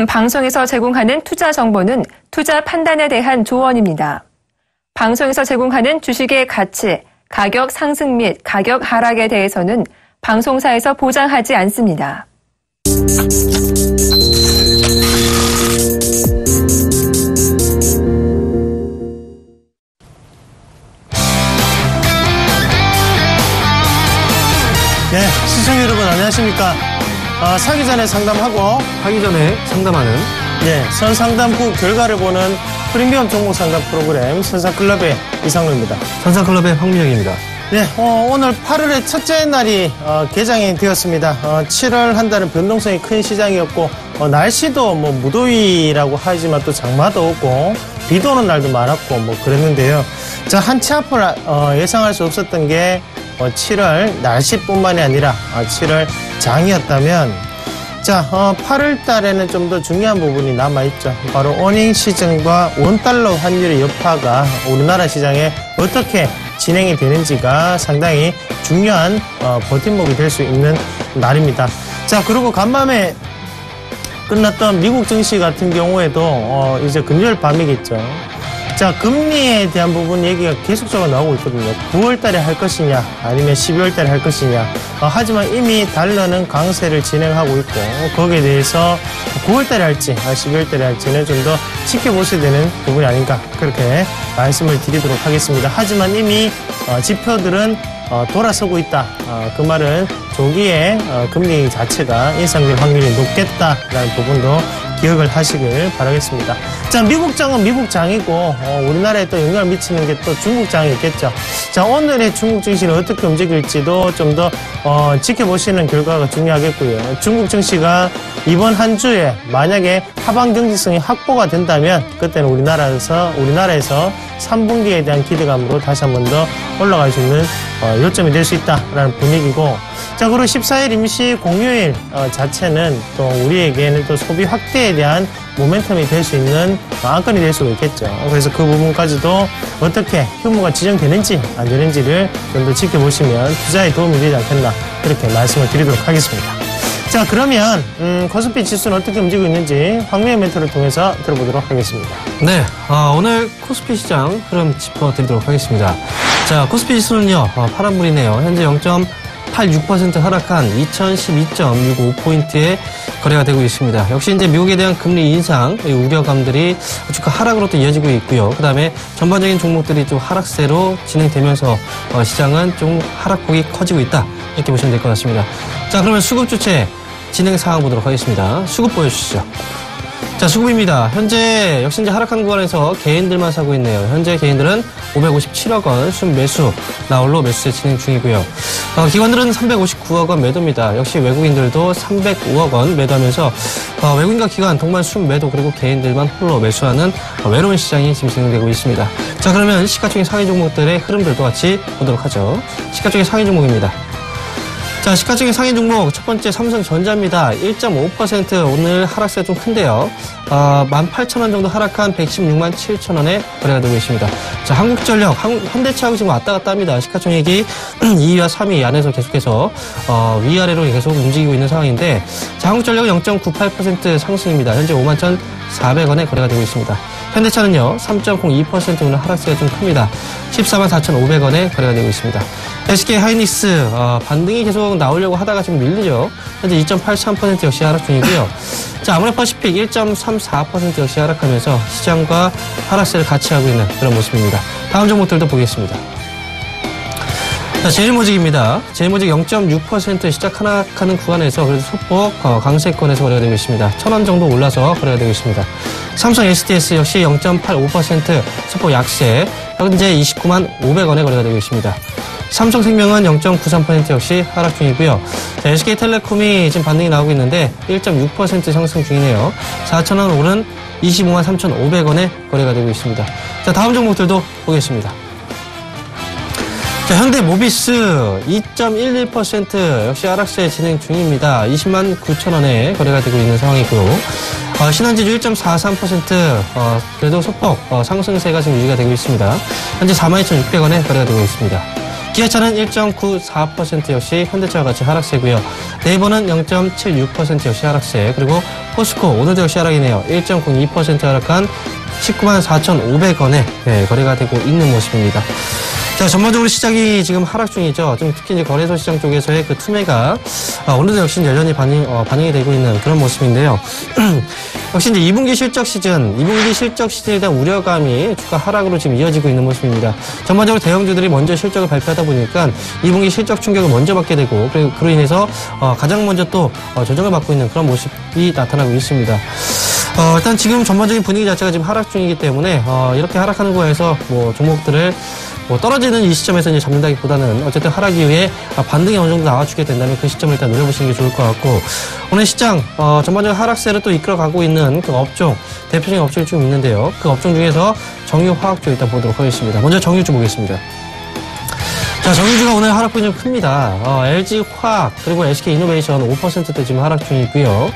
지금 방송에서 제공하는 투자 정보는 투자 판단에 대한 조언입니다. 방송에서 제공하는 주식의 가치, 가격 상승 및 가격 하락에 대해서는 방송사에서 보장하지 않습니다. 네, 시청자 여러분 안녕하십니까? 사기 전에 상담하고 하기 전에 상담하는 선상담 후 결과를 보는 프리미엄 종목 상담 프로그램 선상클럽의 이상로입니다. 선상클럽의 황민영입니다. 네, 오늘 8월의 첫째 날이 개장이 되었습니다. 7월 한 달은 변동성이 큰 시장이었고 날씨도 뭐 무더위라고 하지만 또 장마도 없고 비도 오는 날도 많았고 뭐 그랬는데요. 자, 한치 앞을 예상할 수 없었던 게 7월 날씨뿐만이 아니라 7월 장이었다면 자, 8월 달에는 좀 더 중요한 부분이 남아있죠. 바로 어닝 시즌과 원달러 환율의 여파가 우리나라 시장에 어떻게 진행이 되는지가 상당히 중요한 버팀목이 될 수 있는 날입니다. 자, 그리고 간밤에 끝났던 미국 증시 같은 경우에도 이제 금요일 밤이겠죠. 자, 금리에 대한 부분 얘기가 계속적으로 나오고 있거든요. 9월 달에 할 것이냐 아니면 12월 달에 할 것이냐. 하지만 이미 달러는 강세를 진행하고 있고 거기에 대해서 9월 달에 할지 12월 달에 할지는 좀 더 지켜보셔야 되는 부분이 아닌가 그렇게 말씀을 드리도록 하겠습니다. 하지만 이미 지표들은 돌아서고 있다. 그 말은 조기에 금리 자체가 인상될 확률이 높겠다라는 부분도 기억을 하시길 바라겠습니다. 자, 미국장은 미국장이고 우리나라에 또 영향을 미치는 게 또 중국장이 있겠죠. 자, 오늘의 중국 증시는 어떻게 움직일지도 좀 더 지켜보시는 결과가 중요하겠고요. 중국 증시가 이번 한 주에 만약에 하방 경제성이 확보가 된다면 그때는 우리나라에서 3분기에 대한 기대감으로 다시 한 번 더 올라갈 수 있는 요점이 될 수 있다라는 분위기고, 자, 그리고 14일 임시 공휴일 자체는 또 우리에게는 또 소비 확대에 대한 모멘텀이 될 수 있는 안건이 될 수가 있겠죠. 그래서 그 부분까지도 어떻게 휴무가 지정되는지 안 되는지를 좀 더 지켜보시면 투자에 도움이 되지 않겠나 그렇게 말씀을 드리도록 하겠습니다. 자, 그러면 코스피 지수는 어떻게 움직이고 있는지 황미의 멘트를 통해서 들어보도록 하겠습니다. 네, 오늘 코스피 시장 흐름 짚어드리도록 하겠습니다. 자, 코스피 지수는요, 파란불이네요. 현재 0.86% 하락한 2012.65포인트의 거래가 되고 있습니다. 역시 이제 미국에 대한 금리 인상 우려감들이 주가 하락으로 또 이어지고 있고요. 그 다음에 전반적인 종목들이 좀 하락세로 진행되면서 시장은 좀 하락폭이 커지고 있다. 이렇게 보시면 될 것 같습니다. 자, 그러면 수급 주체 진행 상황 보도록 하겠습니다. 수급 보여주시죠. 자, 수급입니다. 현재 역시 이제 하락한 구간에서 개인들만 사고 있네요. 현재 개인들은 557억 원 순매수 나홀로 매수세 진행 중이고요. 기관들은 359억 원 매도입니다. 역시 외국인들도 305억 원 매도하면서 외국인과 기관 동반 순매도 그리고 개인들만 홀로 매수하는 외로운 시장이 지금 진행되고 있습니다. 자, 그러면 시가총액 상위 종목들의 흐름들도 같이 보도록 하죠. 시가총액 상위 종목입니다. 자, 시가총액 상위 종목 첫 번째 삼성전자입니다. 1.5% 오늘 하락세가 좀 큰데요. 18,000원 정도 하락한 116만 7천원에 거래가 되고 있습니다. 자, 한국전력, 현대차하고 지금 왔다 갔다 합니다. 시가총액이 2위와 3위 안에서 계속해서 위아래로 계속 움직이고 있는 상황인데, 자, 한국전력은 0.98% 상승입니다. 현재 51,400원에 거래가 되고 있습니다. 현대차는요, 3.02% 오늘 하락세가 좀 큽니다. 144,500원에 거래가 되고 있습니다. SK 하이닉스 반등이 계속 나오려고 하다가 좀 밀리죠. 현재 2.83% 역시 하락 중이고요. 자, 아모레퍼시픽 1.34% 역시 하락하면서 시장과 하락세를 같이 하고 있는 그런 모습입니다. 다음 종목들도 보겠습니다. 자, 제일모직입니다. 제일모직 0.6% 시작 하락하는 구간에서 그래도 소폭 강세권에서 거래가 되고 있습니다. 1,000원 정도 올라서 거래가 되고 있습니다. 삼성 SDS 역시 0.85% 소폭 약세, 현재 29만 500원에 거래가 되고 있습니다. 삼성생명은 0.93% 역시 하락 중이고요. 자, SK텔레콤이 지금 반등이 나오고 있는데 1.6% 상승 중이네요. 4,000원 오른 25만 3,500원에 거래가 되고 있습니다. 자, 다음 종목들도 보겠습니다. 자, 현대모비스 2.11% 역시 하락세 진행 중입니다. 20만 9천원에 거래가 되고 있는 상황이고요. 신한지주 1.43% 그래도 소폭 상승세가 지금 유지가 되고 있습니다. 현재 42,600원에 거래가 되고 있습니다. 기아차는 1.94% 역시 현대차와 같이 하락세고요. 네이버는 0.76% 역시 하락세. 그리고 포스코 오늘도 역시 하락이네요. 1.02% 하락한 194,500원에 거래가 되고 있는 모습입니다. 자, 전반적으로 시장이 지금 하락 중이죠. 좀 특히 이제 거래소 시장 쪽에서의 그 투매가 오늘도 역시 여전히 반영이 되고 있는 그런 모습인데요. 역시 이제 2분기 실적 시즌에 대한 우려감이 주가 하락으로 지금 이어지고 있는 모습입니다. 전반적으로 대형주들이 먼저 실적을 발표하다 보니까 2분기 실적 충격을 먼저 받게 되고 그로 인해서 가장 먼저 또 조정을 받고 있는 그런 모습이 나타나고 있습니다. 일단 지금 전반적인 분위기 자체가 지금 하락 중이기 때문에 이렇게 하락하는 거에서 뭐 종목들을 떨어지는 이 시점에서 이제 잡는다기보다는 어쨌든 하락 이후에 반등이 어느 정도 나와주게 된다면 그 시점을 일단 노려보시는 게 좋을 것 같고, 오늘 시장 전반적인 하락세를 또 이끌어가고 있는 그 업종, 대표적인 업종이 좀 있는데요. 그 업종 중에서 정유화학주 일단 보도록 하겠습니다. 먼저 정유주 보겠습니다. 자, 정유주가 오늘 하락폭이 좀 큽니다. LG화학 그리고 SK이노베이션 5%대 지금 하락 중이고요.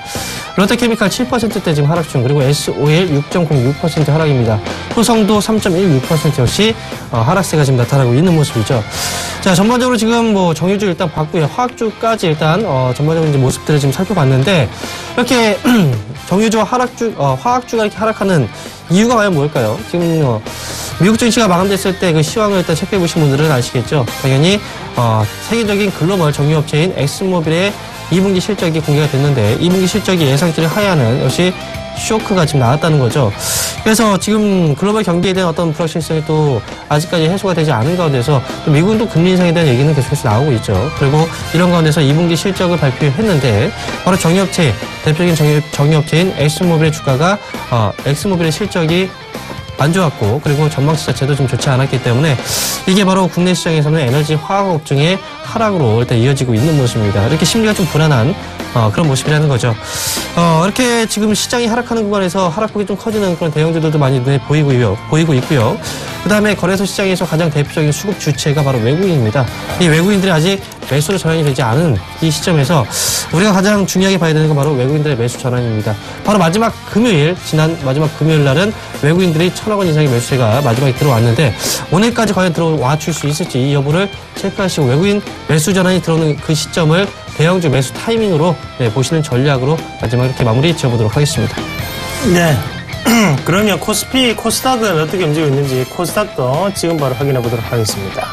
롯데케미칼 7%대 지금 하락 중, 그리고 SOL 6.06% 하락입니다. 효성도 3.16% 역시 하락세가 지금 나타나고 있는 모습이죠. 자, 전반적으로 지금 뭐 정유주 일단 봤고요. 화학주까지 일단 전반적인 이제 모습들을 지금 살펴봤는데, 이렇게 정유주와 화학주가 이렇게 하락하는 이유가 과연 뭘까요? 지금 미국 증시가 마감됐을 때 그 시황을 일단 체크해 보신 분들은 아시겠죠? 당연히 세계적인 글로벌 정유업체인 엑슨모빌의 2분기 실적이 공개가 됐는데, 2분기 실적이 예상치를 하회하는 역시 쇼크가 지금 나왔다는 거죠. 그래서 지금 글로벌 경기에 대한 어떤 불확실성이 또 아직까지 해소가 되지 않은 가운데서 또 미국은 또 금리 인상에 대한 얘기는 계속해서 나오고 있죠. 그리고 이런 가운데서 2분기 실적을 발표했는데, 바로 대표적인 정유업체인 엑슨모빌의 주가가 엑슨모빌의 실적이 안 좋았고, 그리고 전망치 자체도 좀 좋지 않았기 때문에 이게 바로 국내 시장에서는 에너지 화학 업종의 하락으로 일단 이어지고 있는 모습입니다. 이렇게 심리가 좀 불안한 그런 모습이라는 거죠. 이렇게 지금 시장이 하락하는 구간에서 하락폭이 좀 커지는 그런 대형주들도 많이 눈에 보이고 있고요. 그 다음에 거래소 시장에서 가장 대표적인 수급 주체가 바로 외국인입니다. 이 외국인들이 아직 매수로 전환이 되지 않은 이 시점에서 우리가 가장 중요하게 봐야 되는 건 바로 외국인들의 매수 전환입니다. 바로 지난 마지막 금요일 날은 외국인들이 1,000억 원 이상의 매수세가 마지막에 들어왔는데, 오늘까지 과연 들어와 줄 수 있을지 이 여부를 체크하시고, 외국인 매수 전환이 들어오는 그 시점을 대형주 매수 타이밍으로 보시는 전략으로 마지막 이렇게 마무리 지어보도록 하겠습니다. 네. 그러면 코스닥은 어떻게 움직이고 있는지 코스닥도 지금 바로 확인해 보도록 하겠습니다.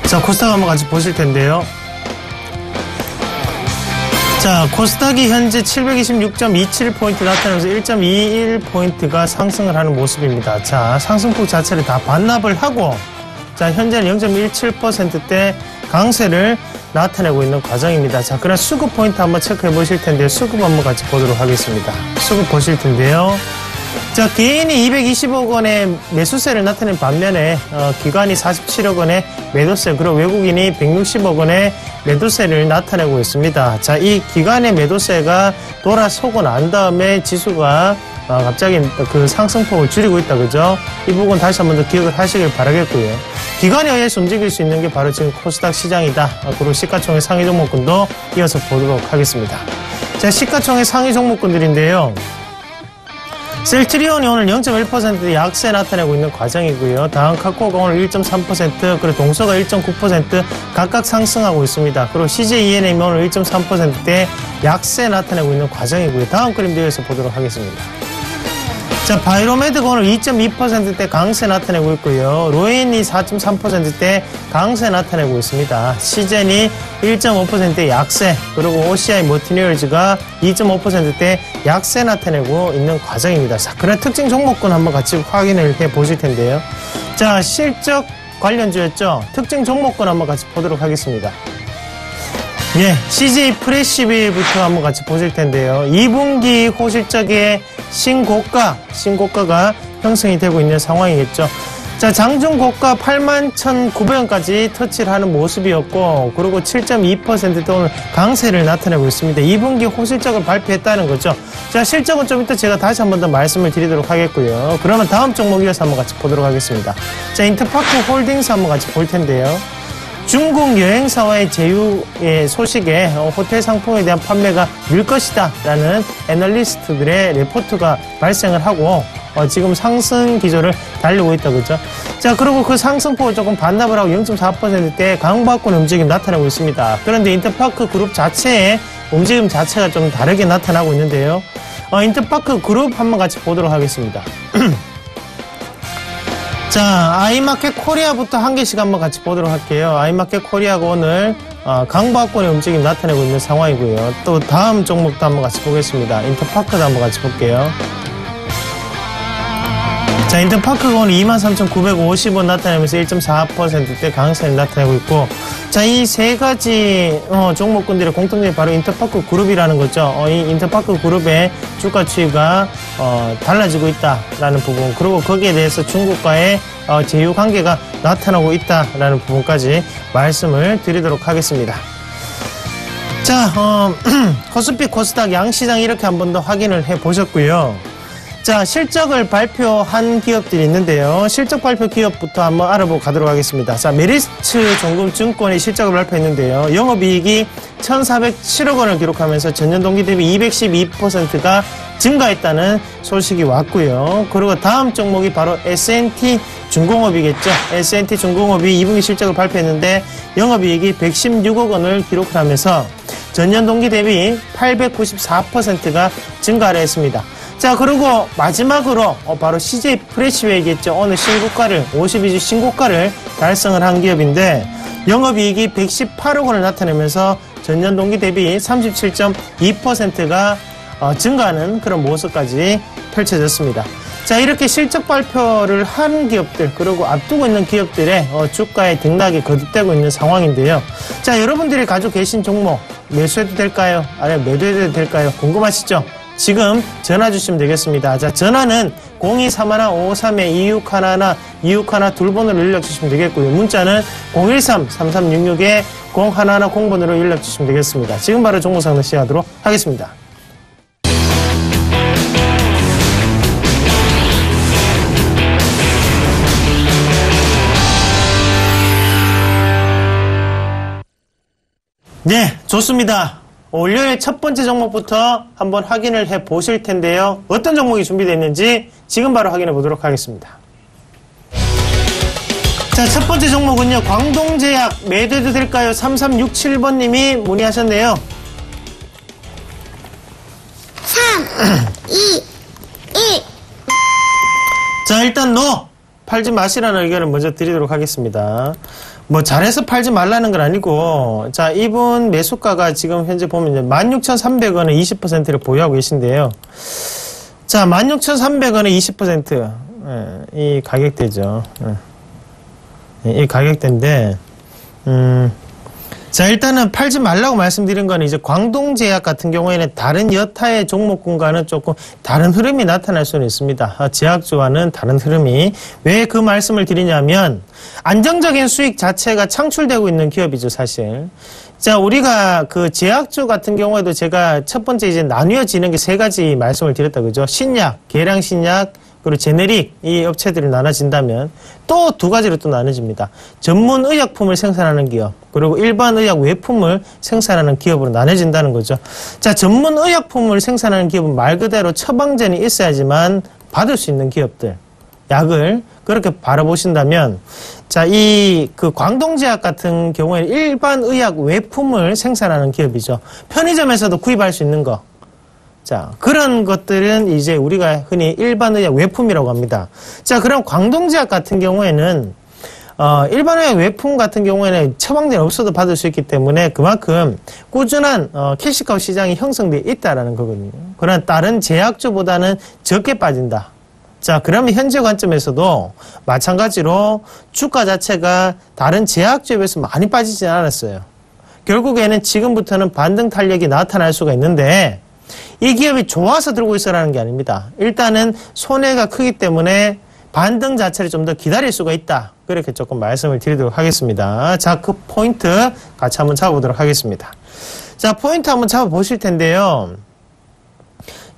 자, 코스닥 한번 같이 보실 텐데요. 자, 코스닥이 현재 726.27포인트 나타나면서 1.21포인트가 상승을 하는 모습입니다. 자, 상승폭 자체를 다 반납을 하고, 자, 현재는 0.17%대 강세를 나타내고 있는 과정입니다. 자, 그럼 수급 포인트 한번 체크해 보실 텐데요. 수급 한번 같이 보도록 하겠습니다. 수급 보실 텐데요. 자, 개인이 220억 원의 매수세를 나타낸 반면에 기관이 47억 원의 매도세, 그리고 외국인이 160억 원의 매도세를 나타내고 있습니다. 자, 이 기관의 매도세가 돌아서고 난 다음에 지수가 갑자기 그 상승폭을 줄이고 있다, 그죠? 이 부분 다시 한번 더 기억을 하시길 바라겠고요. 기관에 의해서 움직일 수 있는 게 바로 지금 코스닥 시장이다. 그리고 시가총액 상위 종목군도 이어서 보도록 하겠습니다. 자, 시가총액 상위 종목군들인데요. 셀트리온이 오늘 0.1% 약세 나타내고 있는 과정이고요. 다음 카카오가 오늘 1.3%, 그리고 동서가 1.9% 각각 상승하고 있습니다. 그리고 CJENM이 오늘 1.3%대 약세 나타내고 있는 과정이고요. 다음 그림 뒤에서 보도록 하겠습니다. 자, 바이로메드가 오늘 2.2%대 강세 나타내고 있고요. 로엔이 4.3%대 강세 나타내고 있습니다. 시젠이 1.5%대 약세, 그리고 OCI 머티리얼즈가 2.5%대 약세 나타내고 있는 과정입니다. 자, 그런 특징 종목군 한번 같이 확인을 해 보실 텐데요. 자, 실적 관련주였죠. 특징 종목군 한번 같이 보도록 하겠습니다. 예, CJ 프레시빌부터 한번 같이 보실 텐데요. 2분기 호실적의 신고가가 형성이 되고 있는 상황이겠죠. 자, 장중 고가 81,900원까지 터치를 하는 모습이었고, 그리고 7.2% 오늘 강세를 나타내고 있습니다. 2분기 호실적을 발표했다는 거죠. 자, 실적은 좀 이따 제가 다시 한 번 더 말씀을 드리도록 하겠고요. 그러면 다음 종목 이어서 한번 같이 보도록 하겠습니다. 자, 인터파크 홀딩스 한번 같이 볼 텐데요. 중국 여행사와의 제휴의 소식에 호텔 상품에 대한 판매가 늘 것이다 라는 애널리스트들의 레포트가 발생을 하고 지금 상승 기조를 달리고 있다, 그죠? 자, 그리고 그 상승폭을 조금 반납을 하고 0.4%대 강박권 움직임 나타나고 있습니다. 그런데 인터파크 그룹 자체의 움직임 자체가 좀 다르게 나타나고 있는데요. 인터파크 그룹 한번 같이 보도록 하겠습니다. 자, 아이마켓 코리아부터 한 개씩 한번 같이 보도록 할게요. 아이마켓 코리아가 오늘 강박권의 움직임 나타내고 있는 상황이고요. 또 다음 종목도 한번 같이 보겠습니다. 인터파크도 한번 같이 볼게요. 자, 인터파크가 오늘 23,950원 나타내면서 1.4%대 강세를 나타내고 있고, 자, 이 세 가지 종목군들의 공통점이 바로 인터파크 그룹이라는 거죠. 이 인터파크 그룹의 주가 추이가 달라지고 있다라는 부분, 그리고 거기에 대해서 중국과의 제휴 관계가 나타나고 있다라는 부분까지 말씀을 드리도록 하겠습니다. 자, 코스피, 코스닥 양시장 이렇게 한 번 더 확인을 해 보셨고요. 자, 실적을 발표한 기업들이 있는데요. 실적 발표 기업부터 한번 알아보고 가도록 하겠습니다. 자, 메리츠 종금증권이 실적을 발표했는데요. 영업이익이 1,407억 원을 기록하면서 전년 동기 대비 212%가 증가했다는 소식이 왔고요. 그리고 다음 종목이 바로 S&T 중공업이겠죠. S&T 중공업이 2분기 실적을 발표했는데 영업이익이 116억 원을 기록을 하면서 전년 동기 대비 894%가 증가를 했습니다. 자, 그리고 마지막으로 바로 CJ 프레시웨이겠죠. 오늘 신고가를 52주 신고가를 달성을 한 기업인데 영업이익이 118억 원을 나타내면서 전년 동기 대비 37.2%가 증가하는 그런 모습까지 펼쳐졌습니다. 자, 이렇게 실적 발표를 한 기업들, 그리고 앞두고 있는 기업들의 주가의 등락이 거듭되고 있는 상황인데요. 자, 여러분들이 가지고 계신 종목 매수해도 될까요? 아니면 매도해도 될까요? 궁금하시죠? 지금 전화 주시면 되겠습니다. 자, 전화는 0231-553-2611, 2611 둘번으로 연락 주시면 되겠고요. 문자는 013-3366-0110번으로 연락 주시면 되겠습니다. 지금 바로 종목 상담 시작하도록 하겠습니다. 네, 좋습니다. 월요일 첫 번째 종목부터 한번 확인을 해 보실 텐데요. 어떤 종목이 준비되어 있는지 지금 바로 확인해 보도록 하겠습니다. 자, 첫 번째 종목은요, 광동제약 매도해도 될까요? 3367번님이 문의하셨네요. 3, 2, 1. 자, 일단 팔지 마시라는 의견을 먼저 드리도록 하겠습니다. 뭐 잘해서 팔지 말라는 건 아니고, 자, 이분 매수가가 지금 현재 보면 16,300원에 20%를 보유하고 계신데요. 자, 16,300원에 20%, 이 가격대죠. 이 가격대인데, 자, 일단은 팔지 말라고 말씀드린 거는 이제 광동제약 같은 경우에는 다른 여타의 종목군과는 조금 다른 흐름이 나타날 수는 있습니다. 제약주와는 다른 흐름이. 왜 그 말씀을 드리냐면 안정적인 수익 자체가 창출되고 있는 기업이죠, 사실. 자, 우리가 그 제약주 같은 경우에도 제가 첫 번째 이제 나뉘어지는 게 세 가지 말씀을 드렸다, 그죠? 신약, 계량신약, 그리고 제네릭 이 업체들이 나눠진다면 또 두 가지로 또 나눠집니다. 전문 의약품을 생산하는 기업, 그리고 일반 의약 외품을 생산하는 기업으로 나눠진다는 거죠. 자, 전문 의약품을 생산하는 기업은 말 그대로 처방전이 있어야지만 받을 수 있는 기업들, 약을 그렇게 바라보신다면, 자, 그 광동제약 같은 경우에는 일반 의약 외품을 생산하는 기업이죠. 편의점에서도 구입할 수 있는 거. 자, 그런 것들은 이제 우리가 흔히 일반 의약 외품이라고 합니다. 자, 그럼 광동제약 같은 경우에는 일반 의약 외품 같은 경우에는 처방전이 없어도 받을 수 있기 때문에 그만큼 꾸준한 캐시카우 시장이 형성되어 있다라는 거거든요. 그러나 다른 제약주보다는 적게 빠진다. 자, 그러면 현재 관점에서도 마찬가지로 주가 자체가 다른 제약주에 비해서 많이 빠지진 않았어요. 결국에는 지금부터는 반등 탄력이 나타날 수가 있는데, 이 기업이 좋아서 들고 있어라는 게 아닙니다. 일단은 손해가 크기 때문에 반등 자체를 좀 더 기다릴 수가 있다. 그렇게 조금 말씀을 드리도록 하겠습니다. 자, 그 포인트 같이 한번 잡아보도록 하겠습니다. 자, 포인트 한번 잡아보실 텐데요.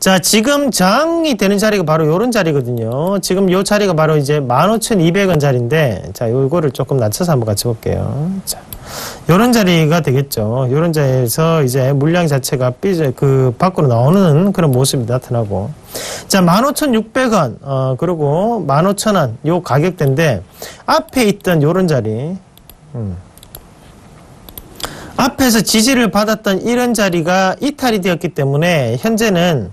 자, 지금 저항이 되는 자리가 바로 요런 자리거든요. 지금 요 자리가 바로 이제 15,200원 자리인데, 자, 요거를 조금 낮춰서 한번 같이 볼게요. 자. 요런 자리가 되겠죠. 요런 자리에서 이제 물량 자체가 밖으로 나오는 그런 모습이 나타나고. 자, 15,600원, 그리고 15,000원, 요 가격대인데, 앞에 있던 요런 자리, 앞에서 지지를 받았던 이런 자리가 이탈이 되었기 때문에 현재는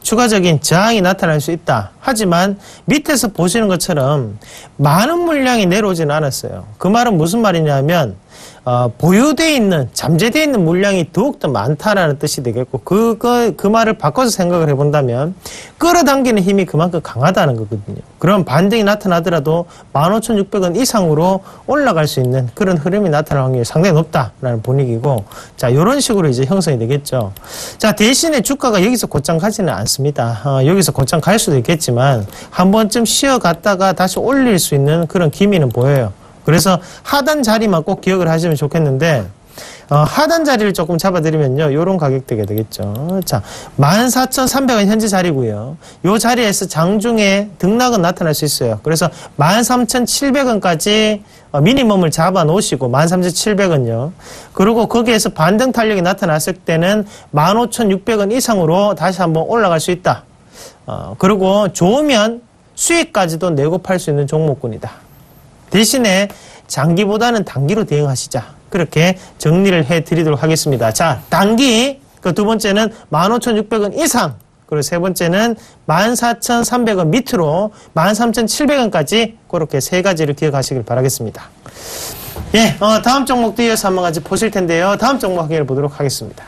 추가적인 저항이 나타날 수 있다. 하지만 밑에서 보시는 것처럼 많은 물량이 내려오지는 않았어요. 그 말은 무슨 말이냐면 보유되어 있는, 잠재되어 있는 물량이 더욱더 많다라는 뜻이 되겠고, 그 말을 바꿔서 생각을 해본다면 끌어당기는 힘이 그만큼 강하다는 거거든요. 그런 반등이 나타나더라도 15,600원 이상으로 올라갈 수 있는 그런 흐름이 나타날 확률이 상당히 높다라는 분위기고, 자, 이런 식으로 이제 형성이 되겠죠. 자, 대신에 주가가 여기서 곧장 가지는 않습니다. 여기서 곧장 갈 수도 있겠지만 한 번쯤 쉬어갔다가 다시 올릴 수 있는 그런 기미는 보여요. 그래서 하단 자리만 꼭 기억을 하시면 좋겠는데, 하단 자리를 조금 잡아드리면요, 요런 가격대가 되겠죠. 자, 14,300원 현재 자리고요. 요 자리에서 장중에 등락은 나타날 수 있어요. 그래서 13,700원까지 미니멈을 잡아 놓으시고, 13,700원요. 그리고 거기에서 반등 탄력이 나타났을 때는 15,600원 이상으로 다시 한번 올라갈 수 있다. 그리고 좋으면 수익까지도 내고 팔 수 있는 종목군이다. 대신에 장기보다는 단기로 대응하시자. 그렇게 정리를 해드리도록 하겠습니다. 자, 단기, 그 두 번째는 15,600원 이상, 그리고 세 번째는 14,300원 밑으로 13,700원까지 그렇게 세 가지를 기억하시길 바라겠습니다. 예, 다음 종목도 이어서 한번 같이 보실 텐데요. 다음 종목 확인해 보도록 하겠습니다.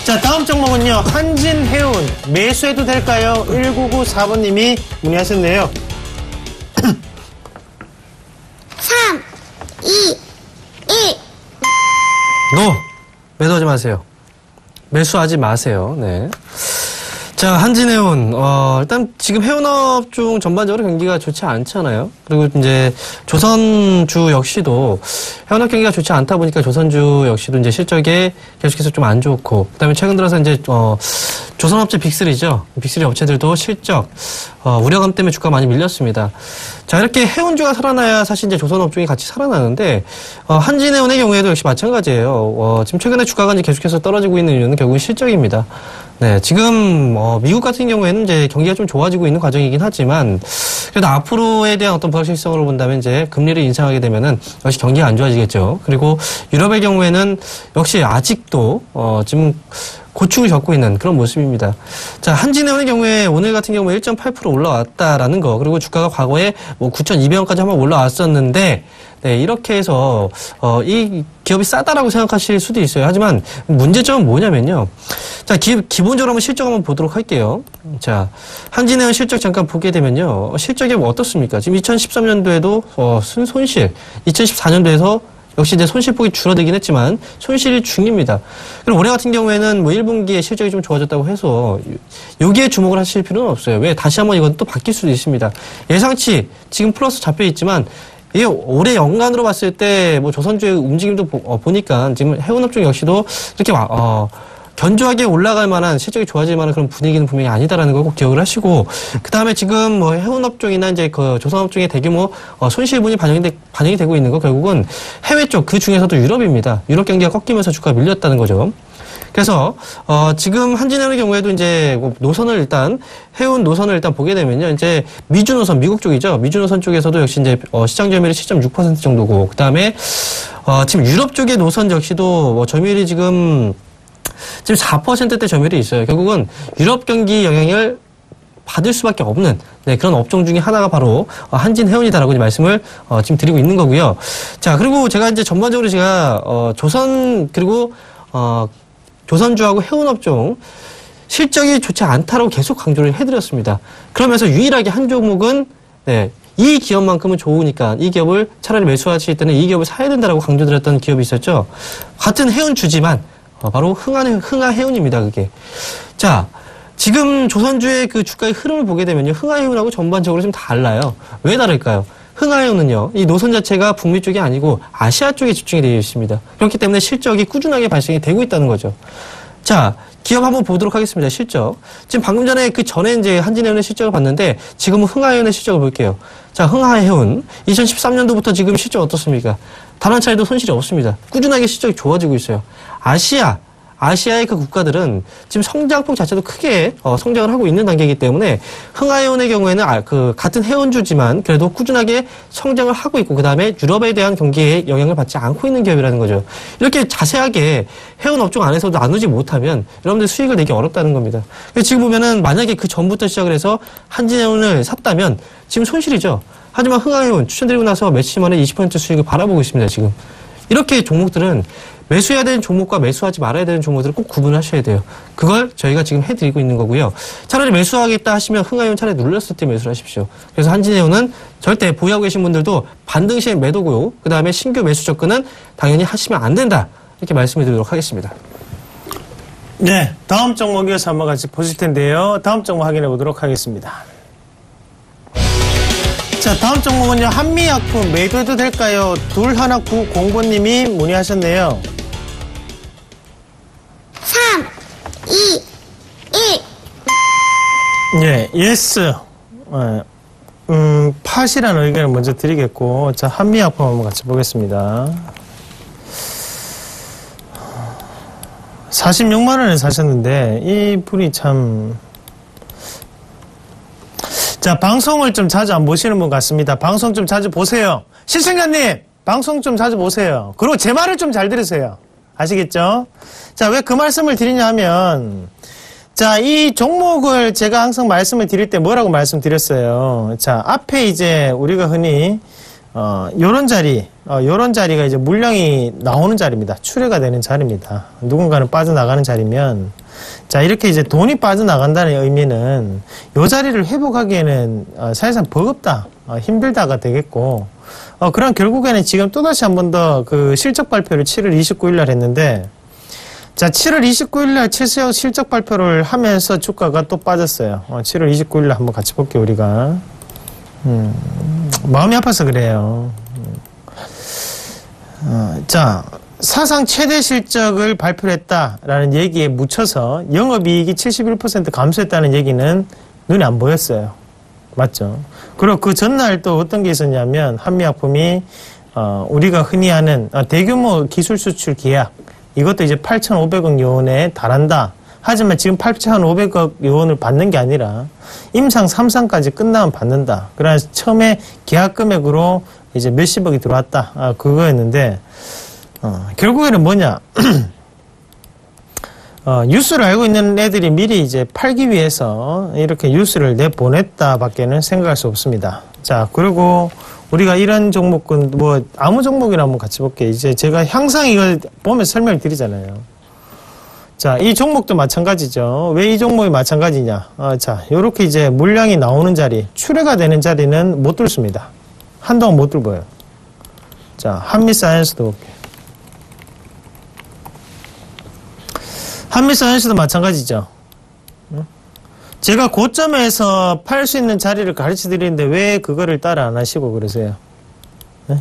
자, 다음 종목은요, 한진해운 매수해도 될까요? 1994번님이 문의하셨네요. 3, 2, 1. 노! 매도하지 마세요. 매수하지 마세요. 네. 자, 한진해운, 일단 지금 해운업 중 전반적으로 경기가 좋지 않잖아요. 그리고 이제 조선주 역시도 해운업 경기가 좋지 않다 보니까 조선주 역시도 이제 실적에 계속해서 좀 안 좋고, 그 다음에 최근 들어서 이제, 조선업체 빅3죠. 빅3 업체들도 실적, 우려감 때문에 주가가 많이 밀렸습니다. 자, 이렇게 해운주가 살아나야 사실 이제 조선업종이 같이 살아나는데, 한진해운의 경우에도 역시 마찬가지예요. 지금 최근에 주가가 이제 계속해서 떨어지고 있는 이유는 결국은 실적입니다. 네, 지금 미국 같은 경우에는 이제 경기가 좀 좋아지고 있는 과정이긴 하지만 그래도 앞으로에 대한 어떤 불확실성으로 본다면 이제 금리를 인상하게 되면은 역시 경기가 안 좋아지겠죠. 그리고 유럽의 경우에는 역시 아직도 지금 고충을 겪고 있는 그런 모습입니다. 자, 한진해운의 경우에 오늘 같은 경우에 1.8% 올라왔다라는 거, 그리고 주가가 과거에 뭐 9,200원까지 한번 올라왔었는데, 네, 이렇게 해서 이 기업이 싸다라고 생각하실 수도 있어요. 하지만 문제점은 뭐냐면요. 자, 기본적으로 한번 실적 한번 보도록 할게요. 자, 한진해운 실적 잠깐 보게 되면요. 실적이 뭐 어떻습니까? 지금 2013년도에도 손실, 2014년도에서 역시 이제 손실폭이 줄어들긴 했지만 손실이 중입니다. 그리고 올해 같은 경우에는 뭐 1분기에 실적이 좀 좋아졌다고 해서 여기에 주목을 하실 필요는 없어요. 왜? 다시 한번 이건 또 바뀔 수도 있습니다. 예상치 지금 플러스 잡혀 있지만 이게 올해 연간으로 봤을 때 뭐 조선주의 움직임도 보니까 지금 해운업종 역시도 이렇게 견조하게 올라갈 만한, 실적이 좋아질 만한 그런 분위기는 분명히 아니다라는 걸 꼭 기억을 하시고, 그 다음에 지금 뭐 해운업종이나 이제 그 조선업종의 대규모 손실분이 반영이 되고 있는 거 결국은 해외 쪽, 그 중에서도 유럽입니다. 유럽 경기가 꺾이면서 주가가 밀렸다는 거죠. 그래서 지금 한진해운의 경우에도 이제 뭐 노선을 일단 해운 노선을 일단 보게 되면요, 이제 미주 노선, 미국 쪽이죠. 미주 노선 쪽에서도 역시 이제 시장 점유율이 7.6% 정도고, 그 다음에 지금 유럽 쪽의 노선 역시도 뭐 점유율이 지금 4%대 점유율이 있어요. 결국은 유럽 경기 영향을 받을 수밖에 없는, 네, 그런 업종 중에 하나가 바로 한진해운이다라고 말씀을 지금 드리고 있는 거고요. 자, 그리고 제가 이제 전반적으로 제가 조선, 그리고 조선주하고 해운업종 실적이 좋지 않다라고 계속 강조를 해드렸습니다. 그러면서 유일하게 한 종목은, 네, 이 기업만큼은 좋으니까 이 기업을 차라리 매수하실 때는 이 기업을 사야 된다라고 강조드렸던 기업이 있었죠. 같은 해운주지만 바로 흥하해운입니다, 그게. 자, 지금 조선주의 그 주가의 흐름을 보게 되면요, 흥하해운하고 전반적으로 좀 달라요. 왜 다를까요? 흥하해운은요, 이 노선 자체가 북미 쪽이 아니고 아시아 쪽에 집중이 되어 있습니다. 그렇기 때문에 실적이 꾸준하게 발생이 되고 있다는 거죠. 자, 기업 한번 보도록 하겠습니다. 실적. 지금 방금 전에 그 전에 이제 한진해운의 실적을 봤는데 지금은 흥하해운의 실적을 볼게요. 자, 흥하해운 2013년도부터 지금 실적 어떻습니까? 단 한 차례도 손실이 없습니다. 꾸준하게 실적이 좋아지고 있어요. 아시아의 그 국가들은 지금 성장폭 자체도 크게 성장을 하고 있는 단계이기 때문에 흥하해운의 경우에는 같은 해운주지만 그래도 꾸준하게 성장을 하고 있고 그다음에 유럽에 대한 경기에 영향을 받지 않고 있는 기업이라는 거죠. 이렇게 자세하게 해운 업종 안에서도 나누지 못하면 여러분들 수익을 내기 어렵다는 겁니다. 지금 보면은 만약에 그 전부터 시작을 해서 한진해운을 샀다면 지금 손실이죠. 하지만 흥하해운 추천드리고 나서 며칠 만에 20% 수익을 바라보고 있습니다. 지금 이렇게 종목들은 매수해야 되는 종목과 매수하지 말아야 되는 종목들을 꼭 구분하셔야 돼요. 그걸 저희가 지금 해드리고 있는 거고요. 차라리 매수하겠다 하시면 흥하해운 차라리 눌렀을 때 매수를 하십시오. 그래서 한진해운은 절대 보유하고 계신 분들도 반등 시에 매도고요. 그 다음에 신규 매수 접근은 당연히 하시면 안 된다. 이렇게 말씀을 드리도록 하겠습니다. 네, 다음 종목 이어서 한번 같이 보실 텐데요. 다음 종목 확인해 보도록 하겠습니다. 자, 다음 종목은요. 한미약품 매도해도 될까요? 2190번님이 문의하셨네요. 3, 2, 1. 예, 예스. 팟이라는 의견을 먼저 드리겠고, 자, 한미약품 한번 같이 보겠습니다. 46만원에 사셨는데, 이 분이 참, 자, 방송을 좀 자주 안 보시는 분 같습니다. 방송 좀 자주 보세요. 시청자님, 방송 좀 자주 보세요. 그리고 제 말을 좀 잘 들으세요. 아시겠죠? 자, 왜 그 말씀을 드리냐 하면, 자, 이 종목을 제가 항상 말씀을 드릴 때 뭐라고 말씀드렸어요. 자, 앞에 이제 우리가 흔히, 요런 자리가 이제 물량이 나오는 자리입니다. 출회가 되는 자리입니다. 누군가는 빠져나가는 자리면, 자, 이렇게 이제 돈이 빠져나간다는 의미는 요 자리를 회복하기에는 사실상 버겁다, 힘들다가 되겠고, 그럼 결국에는 지금 또다시 한 번 더 그 실적 발표를 7월 29일 날 했는데, 자, 7월 29일 날 최수영 실적 발표를 하면서 주가가 또 빠졌어요. 7월 29일 날 한번 같이 볼게요, 우리가. 마음이 아파서 그래요. 자, 사상 최대 실적을 발표를 했다라는 얘기에 묻혀서 영업이익이 71% 감소했다는 얘기는 눈에 안 보였어요. 맞죠? 그리고 그 전날 또 어떤 게 있었냐면 한미약품이 우리가 흔히 하는 대규모 기술 수출 계약, 이것도 이제 8,500억 원에 달한다. 하지만 지금 8,500억 원을 받는 게 아니라 임상 3상까지 끝나면 받는다. 그래서 처음에 계약 금액으로 이제 몇십억이 들어왔다. 그거였는데 결국에는 뭐냐? 뉴스를 알고 있는 애들이 미리 이제 팔기 위해서 이렇게 뉴스를 내보냈다 밖에는 생각할 수 없습니다. 자, 그리고 우리가 이런 종목은 뭐 아무 종목이나 한번 같이 볼게요. 이제 제가 항상 이걸 보면 설명을 드리잖아요. 자, 이 종목도 마찬가지죠. 왜 이 종목이 마찬가지냐? 자, 요렇게 이제 물량이 나오는 자리, 출회가 되는 자리는 못 뚫습니다. 한동안 못 뚫어요. 자, 한미사이언스도 볼게요. 한미사이언스도 마찬가지죠. 제가 고점에서 팔 수 있는 자리를 가르쳐 드리는데 왜 그거를 따라 안 하시고 그러세요? 네?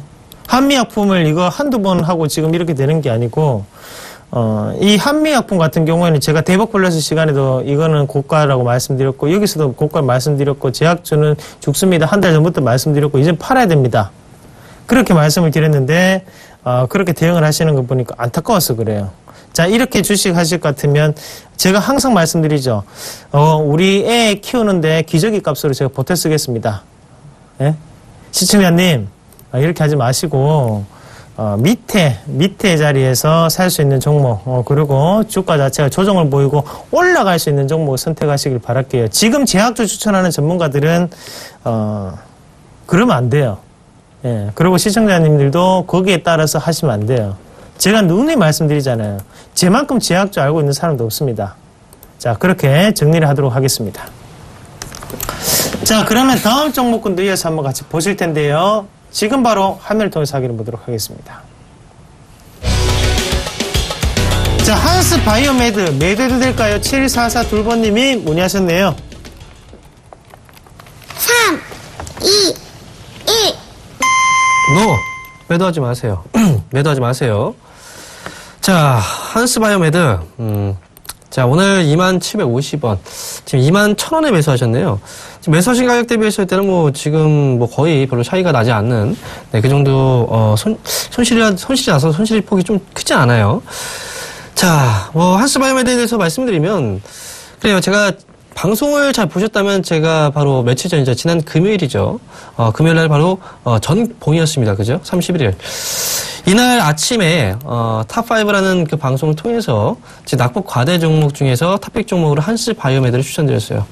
한미약품을 이거 한두 번 하고 지금 이렇게 되는 게 아니고, 이 한미약품 같은 경우에는 제가 대박 플러스 시간에도 이거는 고가라고 말씀드렸고, 여기서도 고가 말씀드렸고, 제약주는 죽습니다. 한 달 전부터 말씀드렸고, 이제 팔아야 됩니다. 그렇게 말씀을 드렸는데, 그렇게 대응을 하시는 거 보니까 안타까워서 그래요. 자, 이렇게 주식 하실 것 같으면 제가 항상 말씀드리죠. 우리 애 키우는데 기저귀 값으로 제가 보태 쓰겠습니다. 예? 시청자님, 이렇게 하지 마시고, 밑에 자리에서 살 수 있는 종목, 그리고 주가 자체가 조정을 보이고 올라갈 수 있는 종목을 선택하시길 바랄게요. 지금 제약주 추천하는 전문가들은, 그러면 안 돼요. 예. 그리고 시청자님들도 거기에 따라서 하시면 안 돼요. 제가 누누이 말씀드리잖아요. 제만큼 제약주 알고 있는 사람도 없습니다. 자, 그렇게 정리를 하도록 하겠습니다. 자, 그러면 다음 종목군도 이어서 한번 같이 보실 텐데요. 지금 바로 화면을 통해서 확인해 보도록 하겠습니다. 자, 한스 바이오메드 매도해도 될까요? 7144 둘번님이 문의하셨네요. 3, 2, 1. 노! 매도하지 마세요. 매도하지 마세요. 자, 한스바이오메드, 자, 오늘 2750원. 지금 21,000원에 매수하셨네요. 지금 매수하신 가격 대비했을 때는 뭐 지금 뭐 거의 별로 차이가 나지 않는, 네, 그 정도, 손실이 나서 손실의 폭이 좀 크지 않아요. 자, 한스바이오메드에 대해서 말씀드리면, 그래요. 제가 방송을 잘 보셨다면 제가 바로 며칠 전이죠. 지난 금요일이죠. 금요일 날 바로, 전봉이었습니다. 그죠? 31일. 이날 아침에 탑5라는 그 방송을 통해서 제 낙폭 과대 종목 중에서 탑픽 종목으로 한스바이오메드를 추천드렸어요.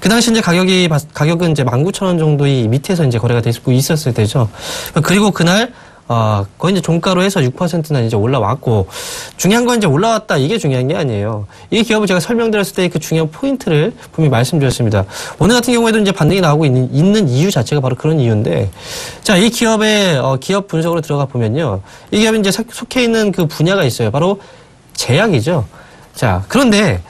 그 당시 이제 가격은 이제 19,000원 정도 이 밑에서 이제 거래가 되고 있었을 때죠. 그리고 그날 거의 이제 종가로 해서 6%나 이제 올라왔고, 중요한 건 이제 올라왔다, 이게 중요한 게 아니에요. 이 기업을 제가 설명드렸을 때 그 중요한 포인트를 분명히 말씀드렸습니다. 오늘 같은 경우에도 이제 반등이 나오고 있는 이유 자체가 바로 그런 이유인데, 자, 이 기업의, 기업 분석으로 들어가 보면요. 이 기업이 이제 속해 있는 그 분야가 있어요. 바로 제약이죠. 자, 그런데,